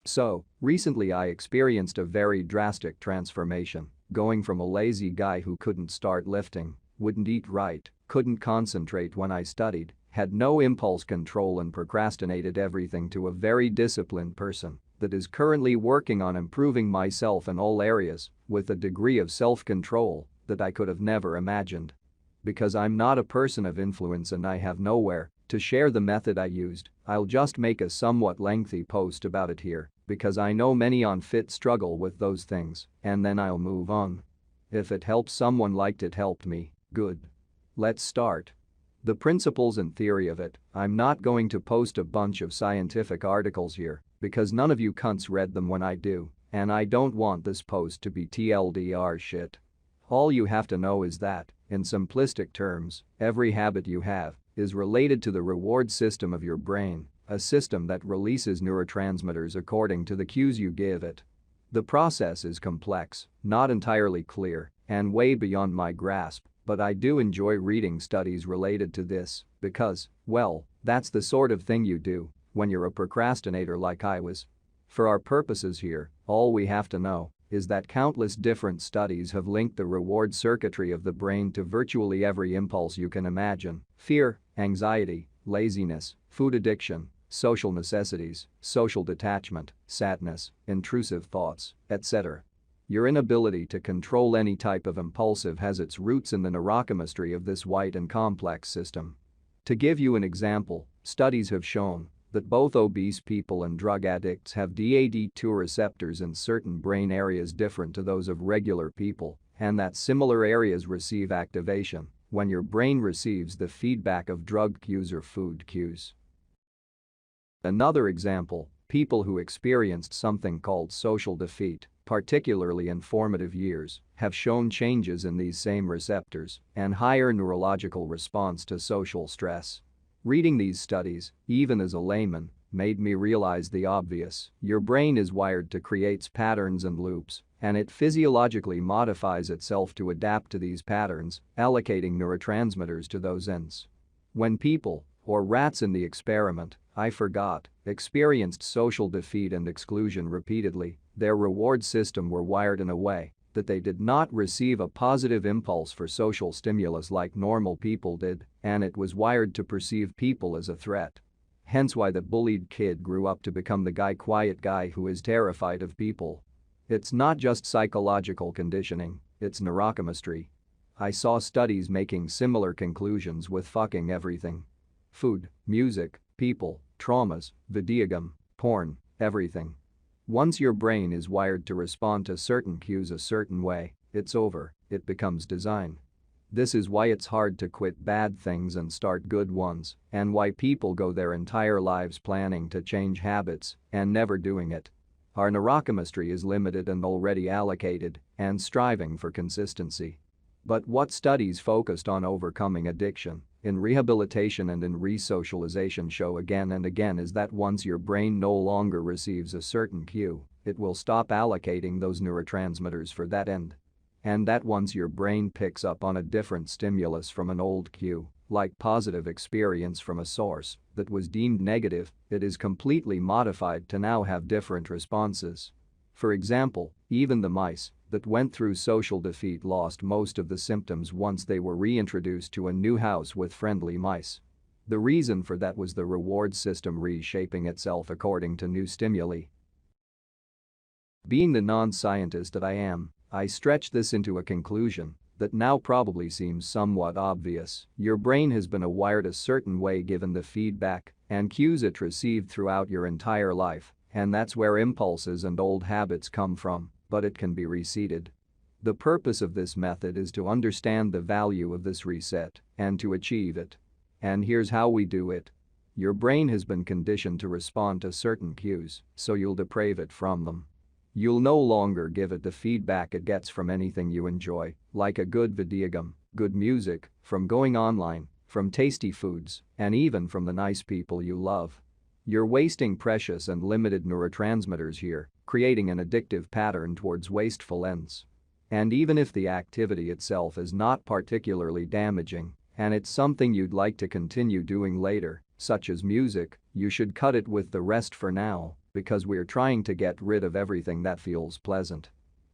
So, recently I experienced a very drastic transformation, going from a lazy guy who couldn't start lifting, wouldn't eat right, couldn't concentrate when I studied, had no impulse control and procrastinated everything to a very disciplined person that is currently working on improving myself in all areas with a degree of self-control that I could have never imagined. Because I'm not a person of influence and I have nowhere to share the method I used, I'll just make a somewhat lengthy post about it here because I know many unfit struggle with those things and then I'll move on. If it helps someone like it helped me, good. Let's start. The principles and theory of it, I'm not going to post a bunch of scientific articles here because none of you cunts read them when I do, and I don't want this post to be TLDR shit. All you have to know is that, in simplistic terms, every habit you have is related to the reward system of your brain, a system that releases neurotransmitters according to the cues you give it. The process is complex, not entirely clear, and way beyond my grasp, but I do enjoy reading studies related to this because, well, that's the sort of thing you do when you're a procrastinator like I was. For our purposes here, all we have to know is that countless different studies have linked the reward circuitry of the brain to virtually every impulse you can imagine: fear, anxiety, laziness, food addiction, social necessities, social detachment, sadness, intrusive thoughts, etc. Your inability to control any type of impulsive has its roots in the neurochemistry of this wide and complex system. To give you an example, studies have shown that both obese people and drug addicts have DAD2 receptors in certain brain areas different to those of regular people, and that similar areas receive activation when your brain receives the feedback of drug cues or food cues. Another example, people who experienced something called social defeat, particularly in formative years, have shown changes in these same receptors and higher neurological response to social stress. Reading these studies, even as a layman, made me realize the obvious: your brain is wired to create patterns and loops, and it physiologically modifies itself to adapt to these patterns, allocating neurotransmitters to those ends. When people, or rats in the experiment, I forgot, experienced social defeat and exclusion repeatedly, their reward system were wired in a way that they did not receive a positive impulse for social stimulus like normal people did, and it was wired to perceive people as a threat. Hence why the bullied kid grew up to become the quiet guy who is terrified of people. It's not just psychological conditioning, it's neurochemistry. I saw studies making similar conclusions with fucking everything. Food, music, people, traumas, videogame, porn, everything. Once your brain is wired to respond to certain cues a certain way, it's over, it becomes design. This is why it's hard to quit bad things and start good ones, and why people go their entire lives planning to change habits and never doing it. Our neurochemistry is limited and already allocated, and striving for consistency. But what studies focused on overcoming addiction, in rehabilitation and in resocialization show again and again is that once your brain no longer receives a certain cue, it will stop allocating those neurotransmitters for that end. And that once your brain picks up on a different stimulus from an old cue, like positive experience from a source that was deemed negative, it is completely modified to now have different responses. For example, even the mice that went through social defeat lost most of the symptoms once they were reintroduced to a new house with friendly mice. The reason for that was the reward system reshaping itself according to new stimuli. Being the non-scientist that I am, I stretch this into a conclusion that now probably seems somewhat obvious. Your brain has been wired a certain way given the feedback and cues it received throughout your entire life, and that's where impulses and old habits come from, but it can be reseated. The purpose of this method is to understand the value of this reset and to achieve it. And here's how we do it. Your brain has been conditioned to respond to certain cues, so you'll deprave it from them. You'll no longer give it the feedback it gets from anything you enjoy, like a good videogame, good music, from going online, from tasty foods, and even from the nice people you love. You're wasting precious and limited neurotransmitters here, creating an addictive pattern towards wasteful ends. And even if the activity itself is not particularly damaging, and it's something you'd like to continue doing later, such as music, you should cut it with the rest for now, because we're trying to get rid of everything that feels pleasant.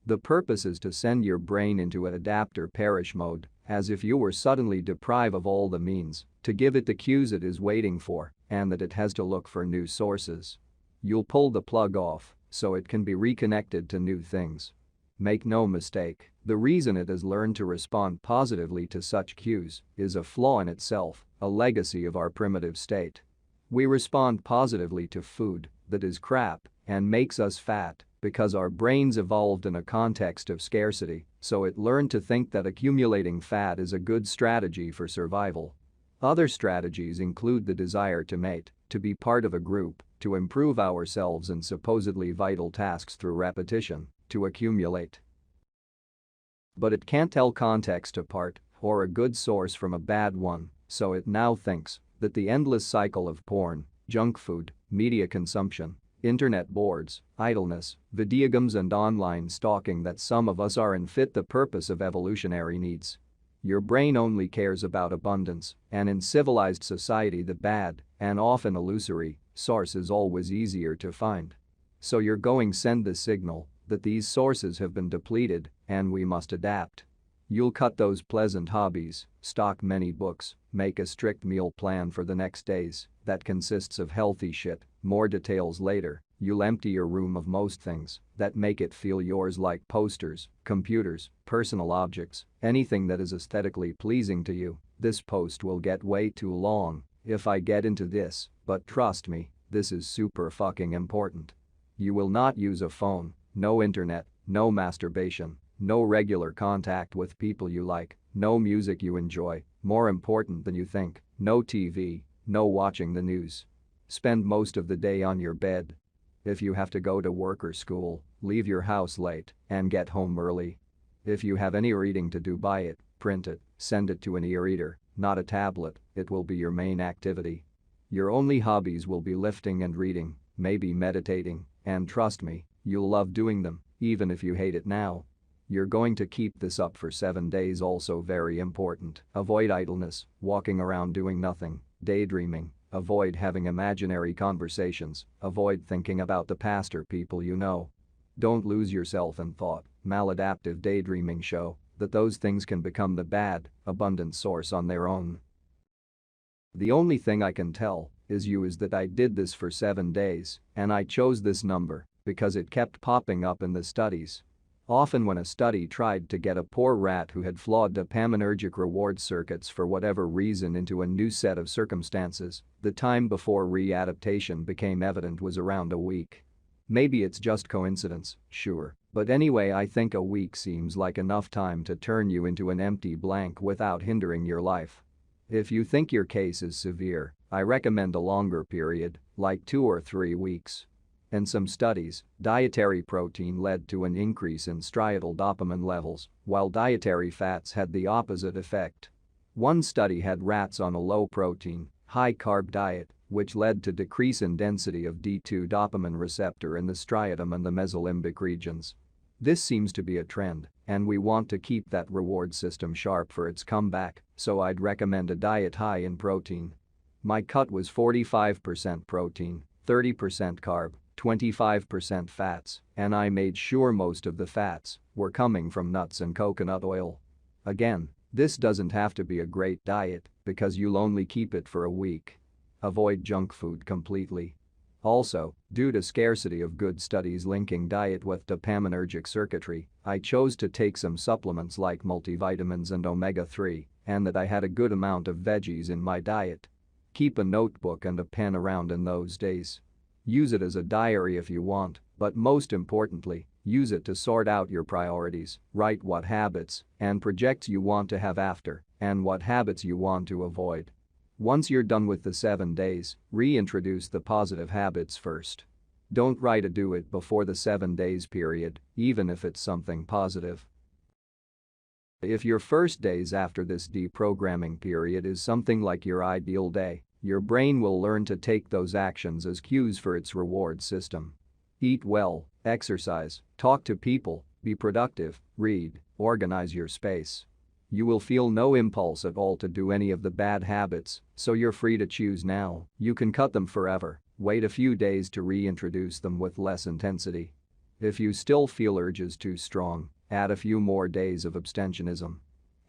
The purpose is to send your brain into an adapt or perish mode, as if you were suddenly deprived of all the means, to give it the cues it is waiting for, and that it has to look for new sources. You'll pull the plug off, so it can be reconnected to new things. Make no mistake, the reason it has learned to respond positively to such cues is a flaw in itself, a legacy of our primitive state. We respond positively to food that is crap and makes us fat because our brains evolved in a context of scarcity, so it learned to think that accumulating fat is a good strategy for survival. Other strategies include the desire to mate, to be part of a group, to improve ourselves in supposedly vital tasks through repetition, to accumulate. But it can't tell context apart or a good source from a bad one, so it now thinks that the endless cycle of porn, junk food, media consumption, internet boards, idleness, video games and online stalking that some of us are in fit the purpose of evolutionary needs. Your brain only cares about abundance, and in civilized society the bad, and often illusory, source is always easier to find. So you're going to send the signal that these sources have been depleted and we must adapt. You'll cut those pleasant hobbies, stock many books, make a strict meal plan for the next days that consists of healthy shit, more details later. You'll empty your room of most things that make it feel yours, like posters, computers, personal objects, anything that is aesthetically pleasing to you. This post will get way too long if I get into this, but trust me, this is super fucking important. You will not use a phone, no internet, no masturbation, no regular contact with people you like, no music you enjoy, more important than you think, no TV, no watching the news. Spend most of the day on your bed. If you have to go to work or school, leave your house late and get home early. If you have any reading to do, buy it, print it, send it to an e-reader, not a tablet. It will be your main activity. Your only hobbies will be lifting and reading, maybe meditating, and trust me, you'll love doing them, even if you hate it now. You're going to keep this up for 7 days. Also very important, avoid idleness, walking around doing nothing, daydreaming, avoid having imaginary conversations, avoid thinking about the past or people you know. Don't lose yourself in thought, maladaptive daydreaming show that those things can become the bad, abundant source on their own. The only thing I can tell is that I did this for 7 days, and I chose this number because it kept popping up in the studies. Often when a study tried to get a poor rat who had flawed dopaminergic reward circuits for whatever reason into a new set of circumstances, the time before readaptation became evident was around a week. Maybe it's just coincidence, sure, but anyway I think a week seems like enough time to turn you into an empty blank without hindering your life. If you think your case is severe, I recommend a longer period, like 2 or 3 weeks. In some studies, dietary protein led to an increase in striatal dopamine levels, while dietary fats had the opposite effect. One study had rats on a low-protein, high-carb diet, which led to decrease in density of D2 dopamine receptor in the striatum and the mesolimbic regions. This seems to be a trend, and we want to keep that reward system sharp for its comeback, so I'd recommend a diet high in protein. My cut was 45% protein, 30% carb, 25% fats, and I made sure most of the fats were coming from nuts and coconut oil. Again, this doesn't have to be a great diet because you'll only keep it for a week. Avoid junk food completely. Also, due to scarcity of good studies linking diet with dopaminergic circuitry, I chose to take some supplements like multivitamins and omega-3, and that I had a good amount of veggies in my diet. Keep a notebook and a pen around in those days. Use it as a diary if you want, but most importantly, use it to sort out your priorities, write what habits and projects you want to have after, and what habits you want to avoid. Once you're done with the 7 days, reintroduce the positive habits first. Don't try to do it before the 7 days period, even if it's something positive. If your first days after this deprogramming period is something like your ideal day, your brain will learn to take those actions as cues for its reward system. Eat well, exercise, talk to people, be productive, read, organize your space. You will feel no impulse at all to do any of the bad habits, so you're free to choose now. You can cut them forever Wait a few days to reintroduce them with less intensity. If you still feel urges too strong, add a few more days of abstentionism.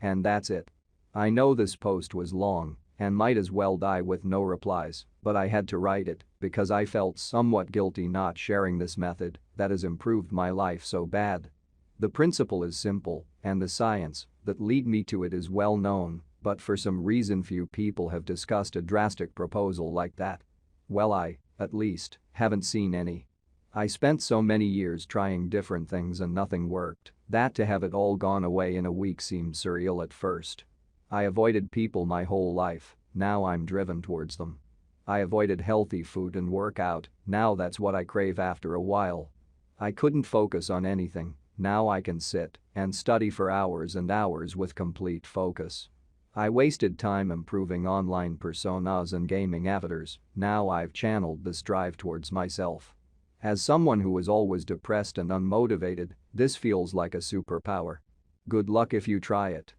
And that's it. I know this post was long and might as well die with no replies, but I had to write it because I felt somewhat guilty not sharing this method that has improved my life so bad. The principle is simple, and the science that lead me to it is well known, but for some reason few people have discussed a drastic proposal like that. Well, I, at least, haven't seen any. I spent so many years trying different things and nothing worked that to have it all gone away in a week seemed surreal at first. I avoided people my whole life, now I'm driven towards them. I avoided healthy food and workout, now that's what I crave after a while. I couldn't focus on anything, now I can sit and study for hours and hours with complete focus. I wasted time improving online personas and gaming avatars, now I've channeled this drive towards myself. As someone who was always depressed and unmotivated, this feels like a superpower. Good luck if you try it.